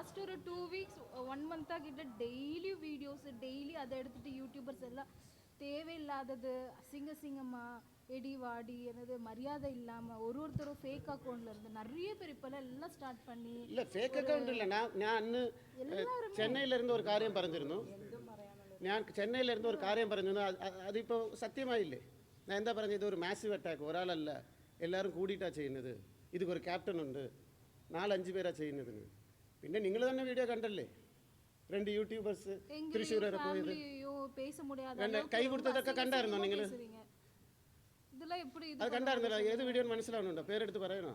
Last ഒരു 2 വീക്ஸ் 1 மந்த்தாக கிட்ட daily videos daily அதை எடுத்துட்டு யூடியூபர்ஸ் எல்லாம் தேவையில்லாதது அசிங்கமாக எடி வாடி என்னது மரியாதை இல்லாமல் ஒருத்தரும் ஃபேக் அக்கௌண்ட்ல இருந்து நிறைய பேர் இப்போல்லாம் எல்லாம் ஸ்டார்ட் பண்ணி இல்லை ഫേക്ക് അക്കൗണ്ട് ഇല്ല ഞാൻ അന്ന് ചെന്നൈയിലിരുന്ന് ഒരു കാര്യം പറഞ്ഞിരുന്നു ഞാൻ ചെന്നൈയിലിരുന്ന് ഒരു കാര്യം പറഞ്ഞിരുന്നു അതിപ്പോൾ സത്യമായില്ലേ ഞാൻ എന്താ പറഞ്ഞത് ഇതൊരു മാസീവ് അറ്റാക്ക് ഒരാളല്ല എല്ലാവരും കൂടിയിട്ടാണ് ചെയ്യുന്നത് ഇതൊരു ക്യാപ്റ്റൻ ഉണ്ട് 4-5 പേരാണ് ചെയ്യുന്നതിന് പിന്നെ നിങ്ങൾ തന്നെ വീഡിയോ കണ്ടല്ലേ 2 യൂട്യൂബേഴ്സ് തൃശ്ശൂർ വരെ പോയത് കൈ കൊടുത്തതൊക്കെ കണ്ടായിരുന്നോ നിങ്ങൾ അത് കണ്ടായിരുന്നല്ലോ ഏത് വീഡിയോ മനസ്സിലാവുന്നുണ്ടോ പേരെടുത്ത് പറയണോ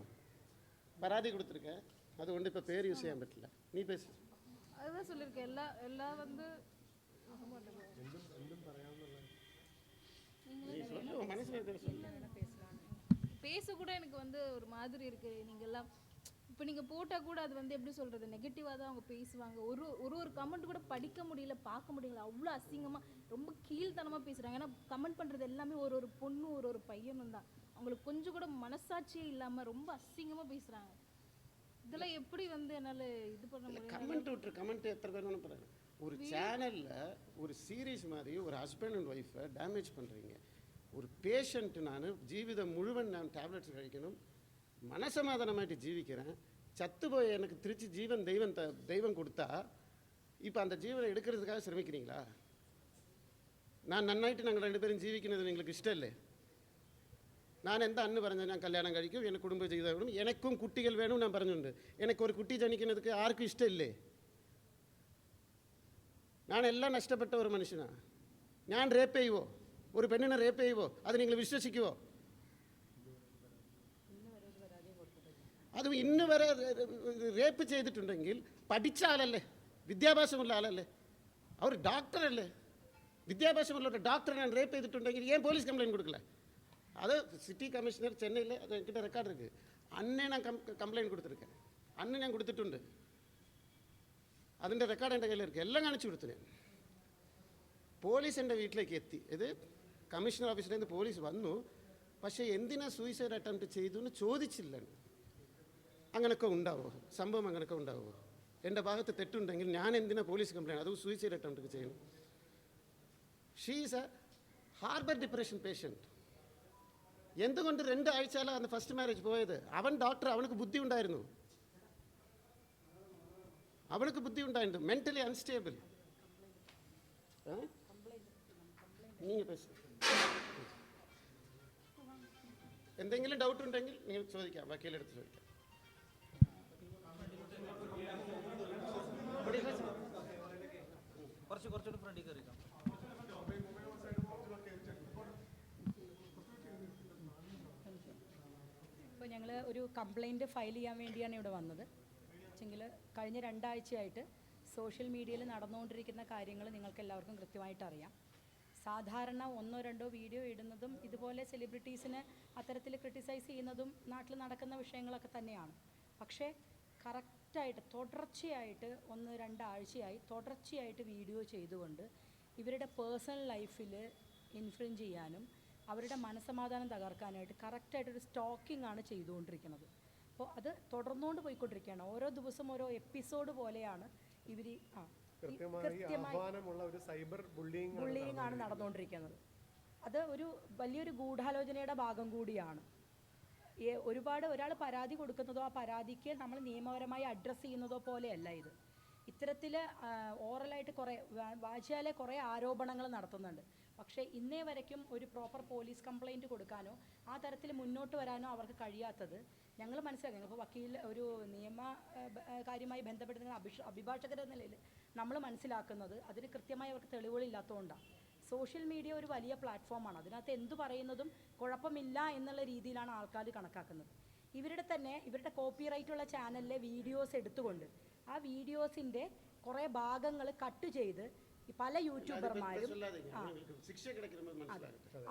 പരാതി കൊടുത്തിരിക്കേ അതുകൊണ്ട് ഇപ്പോൾ പേര് യൂസ് ചെയ്യാൻ പറ്റില്ല നീ പേസ് அதுதான் சொல்லியிருக்கேன் எல்லாம் வந்து பேச கூட எனக்கு வந்து ஒரு மாதிரி இருக்கு நீங்கெல்லாம் இப்போ நீங்கள் போட்டால் கூட அது வந்து எப்படி சொல்கிறது நெகட்டிவாக தான் அவங்க பேசுவாங்க ஒரு கமெண்ட் கூட படிக்க முடியல பார்க்க முடியல அவ்வளோ அசிங்கமாக ரொம்ப கீழ்த்தனமாக பேசுகிறாங்க ஏன்னா கமெண்ட் பண்ணுறது எல்லாமே ஒரு பொண்ணு ஒரு பையனும் தான் அவங்களுக்கு கொஞ்சம் கூட மனசாட்சியே இல்லாமல் ரொம்ப அசிங்கமாக பேசுகிறாங்க இதெல்லாம் எப்படி வந்து என்னால் இது பண்ண முடியும் கமெண்ட் எத்தனை பேர் வேணும் பாருங்க ஒரு சேனலில் ஒரு சீரீஸ் மாதிரி ஒரு ஹஸ்பண்ட் அண்ட் ஒய்ஃபை டேமேஜ் பண்ணுறீங்க ஒரு பேஷண்ட்டு நான் ஜீவிதம் முழுவன் நான் டேப்லெட்ஸ் കഴിക്കണം മനസമാധാനമായിട്ട് ജീവിக்கிறேன் ചത്തുപോയ எனக்கு திருச்சி ஜீவன் தெய்வம் கொடுத்தா இப்போ அந்த ஜீவனை எடுக்கிறதுக்காக ശ്രമിக்கிறீங்களா நான் നന്നായിട്ട് ഞങ്ങൾ രണ്ടുപേരും ജീവിക്കുന്നത് നിങ്ങൾക്ക് ഇഷ്ടമല്ലേ ഞാൻ എന്താ അന്ന് പറഞ്ഞത് ഞാൻ കല്യാണം കഴിക്കും എനിക്ക് കുടുംബ ജീവിതം വേണം എനിക്കും കുട്ടികൾ വേണം ഞാൻ പറഞ്ഞിട്ടുണ്ട് എനിക്ക് ഒരു കുട്ടി ജനിക്കുന്നതൊക്കെ ആർക്കും ഇഷ്ടമില്ലേ ഞാൻ എല്ലാം നഷ്ടപ്പെട്ട ഒരു മനുഷ്യനാണ് ഞാൻ റേപ്പ് ചെയ്യുവോ ഒരു പെണ്ണിനെ റേപ്പ് ചെയ്യുവോ അത് നിങ്ങൾ വിശ്വസിക്കുവോ അത് ഇന്ന് വരെ റേപ്പ് ചെയ്തിട്ടുണ്ടെങ്കിൽ പഠിച്ച ആളല്ലേ വിദ്യാഭ്യാസമുള്ള ആളല്ലേ അവർ ഡോക്ടറല്ലേ വിദ്യാഭ്യാസമുള്ള ഒരു ഡോക്ടറെ ഞാൻ റേപ്പ് ചെയ്തിട്ടുണ്ടെങ്കിൽ ഏൻ പോലീസ് കംപ്ലയിൻറ്റ് കൊടുക്കല അത് സിറ്റി കമ്മീഷണർ ചെന്നൈയിൽ അത് എനിക്കിட்ட റെക്കോർഡ് இருக்குது അന്നേ ഞാൻ കംപ്ലയിൻറ്റ് കൊടുത്തിരിക്കேன் അന്ന് ഞാൻ കൊടുത്തിട്ടുണ്ട് അതിൻ്റെ റെക്കോർഡ് എൻ്റെ കയ്യിൽ இருக்குது എല്ലാം കാണിച്ചു കൊടുത്തു ഞാൻ പോലീസ് എൻ്റെ വീട്ടിലേക്ക് എത്തി ഇത് കമ്മീഷണർ ഓഫീസിൽ നിന്ന് പോലീസ് വന്നു പക്ഷേ എന്തിനാ സൂയിസൈഡ് അറ്റംപ്റ്റ് ചെയ്തു എന്ന് ചോദിച്ചില്ല അങ്ങനെയൊക്കെ ഉണ്ടാവുമോ സംഭവം അങ്ങനെയൊക്കെ ഉണ്ടാവുമോ എൻ്റെ ഭാഗത്ത് തെറ്റുണ്ടെങ്കിൽ ഞാൻ എന്തിനാ പോലീസ് കംപ്ലയിൻറ്റ് അത് സൂയിസൈഡ് അറ്റംപ്റ്റ് ചെയ്യണം she is A harbour depression patient എന്തുകൊണ്ട് 2 ആഴ്ചയിലാണ് അന്ന് ഫസ്റ്റ് മാരേജ് പോയത് അവൻ ഡോക്ടർ അവനക്ക് ബുദ്ധി ഉണ്ടായിരുന്നു അവൾക്ക് ബുദ്ധി ഉണ്ടായിരുന്നു മെൻ്റലി അൺസ്റ്റേബിൾ നിങ്ങൾ എന്തെങ്കിലും ഡൗട്ട് ഉണ്ടെങ്കിൽ നിങ്ങൾ ചോദിക്കാം വക്കീലെടുത്ത് ചോദിക്കാം കുറച്ചുകൂടി ഫ്രണ്ടിൽ കയറിക്കാം ഇപ്പോൾ ഞങ്ങൾ ഒരു കംപ്ലൈൻറ്റ് ഫയൽ ചെയ്യാൻ വേണ്ടിയാണ് ഇവിടെ വന്നത് വെച്ചെങ്കിൽ കഴിഞ്ഞ 2 ആഴ്ചയായിട്ട് സോഷ്യൽ മീഡിയയിൽ നടന്നുകൊണ്ടിരിക്കുന്ന കാര്യങ്ങൾ നിങ്ങൾക്ക് എല്ലാവർക്കും കൃത്യമായിട്ട് അറിയാം സാധാരണ 1-2 വീഡിയോ ഇടുന്നതും ഇതുപോലെ സെലിബ്രിറ്റീസിനെ അത്തരത്തിൽ ക്രിട്ടിസൈസ് ചെയ്യുന്നതും നാട്ടിൽ നടക്കുന്ന വിഷയങ്ങളൊക്കെ തന്നെയാണ് പക്ഷേ കറക്റ്റായിട്ട് തുടർച്ചയായിട്ട് 1-2 ആഴ്ചയായി തുടർച്ചയായിട്ട് വീഡിയോ ചെയ്തുകൊണ്ട് ഇവരുടെ പേഴ്സണൽ ലൈഫിൽ ഇൻഫ്ലുവൻസ് ചെയ്യാനും അവരുടെ മനസ്സമാധാനം തകർക്കാനായിട്ട് കറക്റ്റായിട്ടൊരു സ്റ്റോക്കിംഗ് ആണ് ചെയ്തുകൊണ്ടിരിക്കുന്നത് അപ്പോൾ അത് തുടർന്നുകൊണ്ട് പോയിക്കൊണ്ടിരിക്കുകയാണ് ഓരോ ദിവസം ഓരോ എപ്പിസോഡ് പോലെയാണ് ഇവർ ബുള്ളിയിങ് ആണ് നടന്നുകൊണ്ടിരിക്കുന്നത് അത് ഒരു വലിയൊരു ഗൂഢാലോചനയുടെ ഭാഗം കൂടിയാണ് ഒരുപാട് ഒരാൾ പരാതി കൊടുക്കുന്നതോ ആ പരാതിക്ക് നമ്മൾ നിയമപരമായി അഡ്രസ്സ് ചെയ്യുന്നതോ പോലെയല്ല ഇത് ഇത്തരത്തിൽ ഓറലായിട്ട് കുറേ വാചാലെ കുറേ ആരോപണങ്ങൾ നടത്തുന്നുണ്ട് പക്ഷേ ഇന്നേ വരയ്ക്കും ഒരു പ്രോപ്പർ പോലീസ് കംപ്ലയിൻറ്റ് കൊടുക്കാനോ ആ തരത്തിൽ മുന്നോട്ട് വരാനോ അവർക്ക് കഴിയാത്തത് ഞങ്ങൾ മനസ്സിലാക്കി ഇപ്പോൾ വക്കീൽ ഒരു നിയമ കാര്യമായി ബന്ധപ്പെട്ട് നിങ്ങൾ അഭിഭാഷകരെന്ന നിലയിൽ നമ്മൾ മനസ്സിലാക്കുന്നത് അതിന് കൃത്യമായി അവർക്ക് തെളിവുകളില്ലാത്തതുകൊണ്ടാണ് സോഷ്യൽ മീഡിയ ഒരു വലിയ പ്ലാറ്റ്ഫോമാണ് അതിനകത്ത് എന്തു പറയുന്നതും കുഴപ്പമില്ല എന്നുള്ള രീതിയിലാണ് ആൾക്കാർ കണക്കാക്കുന്നത് ഇവരുടെ കോപ്പിറൈറ്റുള്ള ചാനലിലെ വീഡിയോസ് എടുത്തുകൊണ്ട് ആ വീഡിയോസിൻ്റെ കുറേ ഭാഗങ്ങൾ കട്ട് ചെയ്ത് പല യൂട്യൂബർമാരും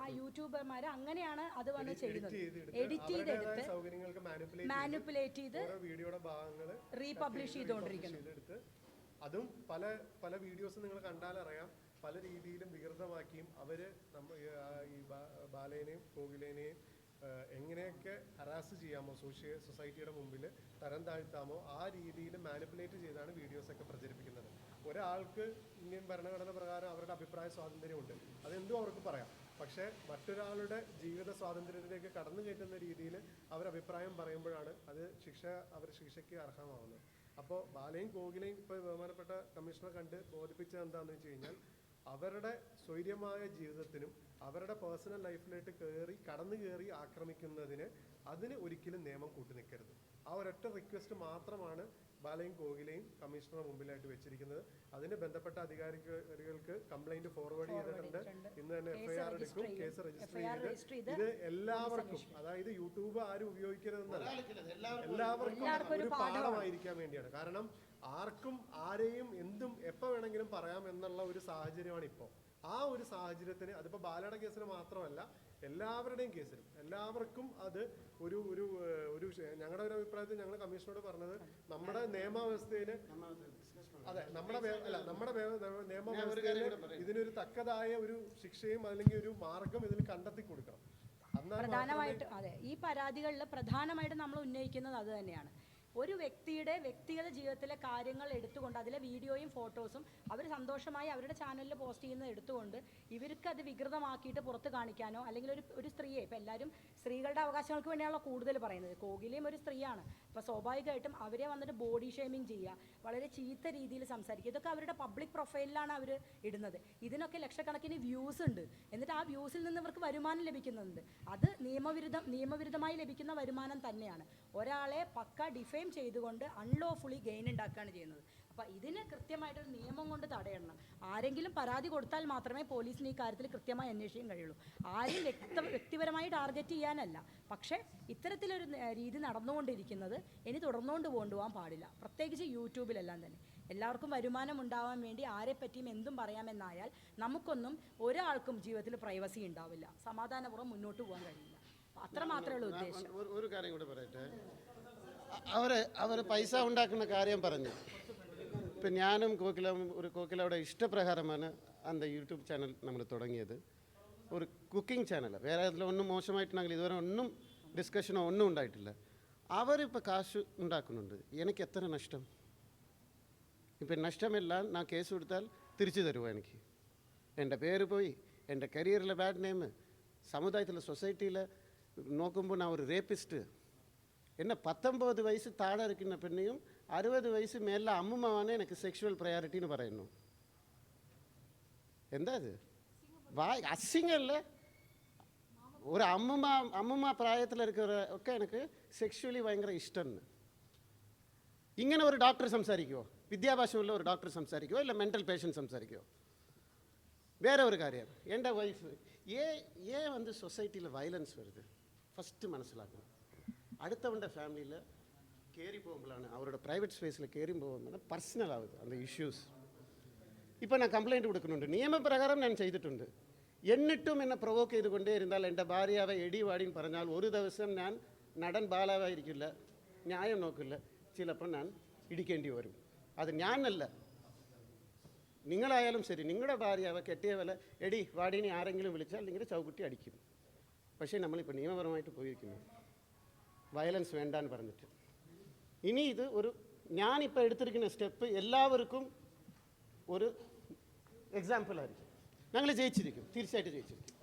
ആ യൂട്യൂബർമാർ അങ്ങനെയാണ് അത് വന്ന് ചെയ്യുന്നത് എഡിറ്റ് ചെയ്തെടുത്ത് മാനിപ്പുലേറ്റ് ചെയ്ത് റീപബ്ലിഷ് ചെയ്തുകൊണ്ടിരിക്കുന്നത് അതും പല വീഡിയോസ് നിങ്ങൾ കണ്ടാലറിയാം പല രീതിയിലും വികൃതമാക്കിയും അവർ ഈ ബാലേനെയും കോകിലേനെയും എങ്ങനെയൊക്കെ ഹറാസ് ചെയ്യാമോ സൊസൈറ്റിയുടെ മുമ്പിൽ തരം താഴ്ത്താമോ ആ രീതിയിൽ മാനിപ്പുലേറ്റ് ചെയ്താണ് വീഡിയോസൊക്കെ പ്രചരിപ്പിക്കുന്നത്. ഒരാൾക്ക് ഇന്ത്യൻ ഭരണഘടന പ്രകാരം അവരുടെ അഭിപ്രായ സ്വാതന്ത്ര്യമുണ്ട്, അതെന്തും അവർക്ക് പറയാം. പക്ഷേ മറ്റൊരാളുടെ ജീവിത സ്വാതന്ത്ര്യത്തിലേക്ക് കടന്നു കയറ്റുന്ന രീതിയിൽ അവർ അഭിപ്രായം പറയുമ്പോഴാണ് അത് ശിക്ഷയ്ക്ക് അർഹമാവുന്നത്. അപ്പോൾ ബാലയും കോകിലയും ഇപ്പോൾ ബഹുമാനപ്പെട്ട കമ്മീഷണർ കണ്ട് ബോധിപ്പിച്ചത് എന്താണെന്ന് വെച്ച് കഴിഞ്ഞാൽ അവരുടെ സ്വൈര്യമായ ജീവിതത്തിനും അവരുടെ പേഴ്സണൽ ലൈഫിലേക്ക് കടന്നു കയറി ആക്രമിക്കുന്നതിന് അതിന് ഒരിക്കലും നിയമം കൂട്ടുനിൽക്കരുത്. ആ ഒരൊറ്റ റിക്വസ്റ്റ് മാത്രമാണ് ബാലയും കോകിലയും കമ്മീഷണറുടെ മുമ്പിലായിട്ട് വെച്ചിരിക്കുന്നത്. അതിന് ബന്ധപ്പെട്ട അധികാരികൾക്ക് കംപ്ലൈന്റ് ഫോർവേഡ് ചെയ്തിട്ടുണ്ട്. ഇന്ന് തന്നെ FIR എടുക്കും, കേസ് രജിസ്റ്റർ ചെയ്ത് ഇത് എല്ലാവർക്കും, അതായത് യൂട്യൂബ് ആരും ഉപയോഗിക്കരുതെന്നല്ല, എല്ലാവർക്കും ഒരു പാഠമായിരിക്കാൻ വേണ്ടിയാണ്. കാരണം ആർക്കും ആരെയും എന്തും എപ്പോൾ വേണമെങ്കിലും പറയാം എന്നുള്ള ഒരു സാഹചര്യമാണ് ഇപ്പോൾ. ആ ഒരു സാഹചര്യത്തിന് അതിപ്പോൾ ബാലയുടെ കേസിന് മാത്രമല്ല എല്ലാവരുടെയും കേസിലും എല്ലാവർക്കും അത് ഒരു ഒരു ഒരു ഞങ്ങളുടെ ഒരു അഭിപ്രായത്തിൽ ഞങ്ങൾ കമ്മീഷനോട് പറഞ്ഞത് നമ്മുടെ നിയമവ്യവസ്ഥയിൽ നമ്മുടെ നിയമവ്യവസ്ഥയിൽ ഇതിനൊരു തക്കതായ ഒരു ശിക്ഷയും അല്ലെങ്കിൽ ഒരു മാർഗം ഇതിൽ കണ്ടെത്തി കൊടുക്കണം. പ്രധാനമായിട്ടും അതെ, ഈ പരാതികളിൽ പ്രധാനമായിട്ടും നമ്മൾ ഉന്നയിക്കുന്നത് അത് തന്നെയാണ്. ഒരു വ്യക്തിയുടെ വ്യക്തിഗത ജീവിതത്തിലെ കാര്യങ്ങൾ എടുത്തുകൊണ്ട് അതിലെ വീഡിയോയും ഫോട്ടോസും അവർ സന്തോഷമായി അവരുടെ ചാനലിൽ പോസ്റ്റ് ചെയ്യുന്നത് എടുത്തുകൊണ്ട് ഇവർക്ക് അത് വികൃതമാക്കിയിട്ട് പുറത്ത് കാണിക്കാനോ, അല്ലെങ്കിൽ ഒരു സ്ത്രീയെ, ഇപ്പം എല്ലാവരും സ്ത്രീകളുടെ അവകാശങ്ങൾക്ക് വേണ്ടിയാണല്ലോ കൂടുതൽ പറയുന്നത്. കോകിലയും ഒരു സ്ത്രീയാണ്. അപ്പോൾ സ്വാഭാവികമായിട്ടും അവരെ വന്നിട്ട് ബോഡി ഷേമിങ് ചെയ്യുക, വളരെ ചീത്ത രീതിയിൽ സംസാരിക്കുക, ഇതൊക്കെ അവരുടെ പബ്ലിക് പ്രൊഫൈലിലാണ് അവർ ഇടുന്നത്. ഇതിനൊക്കെ ലക്ഷക്കണക്കിന് വ്യൂസ് ഉണ്ട്. എന്നിട്ട് ആ വ്യൂസിൽ നിന്ന് ഇവർക്ക് വരുമാനം ലഭിക്കുന്നുണ്ട്. അത് നിയമവിരുദ്ധമായി ലഭിക്കുന്ന വരുമാനം തന്നെയാണ്. ഒരാളെ പക്ക ഡിഫെയിം ചെയ്തുകൊണ്ട് അൺലോഫുള്ളി ഗെയിൻ ഉണ്ടാക്കുകയാണ് ചെയ്യുന്നത്. അപ്പോൾ ഇതിന് കൃത്യമായിട്ടൊരു നിയമം കൊണ്ട് തടയണം. ആരെങ്കിലും പരാതി കൊടുത്താൽ മാത്രമേ പോലീസിന് ഈ കാര്യത്തിൽ കൃത്യമായി അന്വേഷിക്കാൻ കഴിയുള്ളൂ. ആരും വ്യക്തിപരമായി ടാർഗറ്റ് ചെയ്യാനല്ല. പക്ഷേ ഇത്തരത്തിലൊരു രീതി നടന്നുകൊണ്ടിരിക്കുന്നത് ഇനി തുടർന്നുകൊണ്ട് കൊണ്ടുപോകാൻ പാടില്ല. പ്രത്യേകിച്ച് യൂട്യൂബിലെല്ലാം തന്നെ എല്ലാവർക്കും വരുമാനം ഉണ്ടാവാൻ വേണ്ടി ആരെപ്പറ്റിയും എന്തും പറയാമെന്നായാൽ നമുക്കൊന്നും ഒരാൾക്കും ജീവിതത്തിൽ പ്രൈവസി ഉണ്ടാവില്ല, സമാധാനപൂർവ്വം മുന്നോട്ട് പോകാൻ കഴിയില്ല. അത്ര മാത്രമേ ഉള്ളൂ ഉദ്ദേശം. ഒരു കാര്യം കൂടെ പറയട്ടെ. അവർ പൈസ ഉണ്ടാക്കുന്ന കാര്യം പറഞ്ഞു. ഇപ്പം ഞാനും കോക്കിലയുടെ ഇഷ്ടപ്രകാരമാണ് அந்த യൂട്യൂബ് ചാനൽ നമ്മൾ തുടങ്ങിയത്. ഒരു കുക്കിംഗ് ചാനൽ, വേറെ അതിലൊന്നും മോശമായിട്ടുണ്ടെങ്കിൽ ഇതുവരെ ഒന്നും ഡിസ്കഷനോ ഒന്നും ഉണ്ടായിട്ടില്ല. അവരിപ്പോൾ കാശ് ഉണ്ടാക്കുന്നുണ്ട്. എനിക്ക് എത്ര നഷ്ടം? ഇപ്പം നഷ്ടമെല്ലാം ഞാൻ കേസ് കൊടുത്താൽ തിരിച്ചു തരുമോ? എനിക്ക് എൻ്റെ പേര് പോയി, എൻ്റെ കരിയറിലെ ബാഡ് നെയിം, സമുദായത്തിലെ സൊസൈറ്റിയിൽ നോക്കുമ്പോൾ ഞാൻ ഒരു റേപ്പിസ്റ്റ്. എന്നെ 19 വയസ്സ് താഴെ ഇരിക്കുന്ന പെണ്ണെയും 60 വയസ്സ് മേലെ അമ്മൂമ്മയാണ് എനിക്ക് സെക്ഷുവൽ പ്രയോറിറ്റി എന്ന് പറയുന്നു. എന്താ ഇത്? അസിങ്ങല്ല. ഒരു അമ്മൂമ്മ പ്രായത്തിൽ ഒക്കെ എനിക്ക് സെക്ഷുവലി ഭയങ്കര ഇഷ്ടമാണ്. ഇങ്ങനെ ഒരു ഡോക്ടർ സംസാരിക്കുമോ? വിദ്യാഭ്യാസമുള്ള ഒരു ഡോക്ടർ സംസാരിക്കുമോ? ഇല്ല മെൻ്റൽ പേഷ്യൻ്റ് സംസാരിക്കുമോ? വേറെ ഒരു കാര്യം, എൻ്റെ വൈഫ് வந்து സൊസൈറ്റിയിൽ വയലൻസ് വരുത് ഫസ്റ്റ് മനസ്സിലാക്കണം. അടുത്തവൻ്റെ ഫാമിലിയിൽ കയറി പോകുമ്പോഴാണ്, അവരുടെ പ്രൈവറ്റ് സ്പേസിൽ കയറി പോകുമ്പോഴാണ് പർസണൽ ആവുന്നത് அந்த ഇഷ്യൂസ്. ഇപ്പോൾ ഞാൻ കംപ്ലയിൻറ്റ് കൊടുക്കുന്നുണ്ട്, നിയമപ്രകാരം ഞാൻ ചെയ്തിട്ടുണ്ട്. എന്നിട്ടും എന്നെ പ്രൊവോക്ക് ചെയ്തുകൊണ്ടേ ഇരുന്നാൽ എൻ്റെ ഭാര്യയാവെ എടി വാടിന്ന് പറഞ്ഞാൽ ഒരു ദിവസം ഞാൻ നടൻ ബാലാവായിരിക്കില്ല, ന്യായം നോക്കില്ല, ചിലപ്പോൾ ഞാൻ ഇടിക്കേണ്ടി വരും. അത് ഞാനല്ല, നിങ്ങളായാലും ശരി. നിങ്ങളുടെ ഭാര്യയാവെ കെട്ടിയ പോലെ എടി വാടീനെ ആരെങ്കിലും വിളിച്ചാൽ നിങ്ങളുടെ ചൗക്കുട്ടി അടിക്കും. പക്ഷേ നമ്മളിപ്പോൾ നിയമപരമായിട്ട് പോയിരിക്കുന്നു, വയലൻസ് വേണ്ടാന്ന് പറഞ്ഞിട്ട്. ഇനി ഇത് ഞാനിപ്പോൾ എടുത്തിരിക്കുന്ന സ്റ്റെപ്പ് എല്ലാവർക്കും ഒരു എക്സാമ്പിളായിരിക്കും. ഞങ്ങൾ ജയിച്ചിരിക്കും, തീർച്ചയായിട്ടും ജയിച്ചിരിക്കും.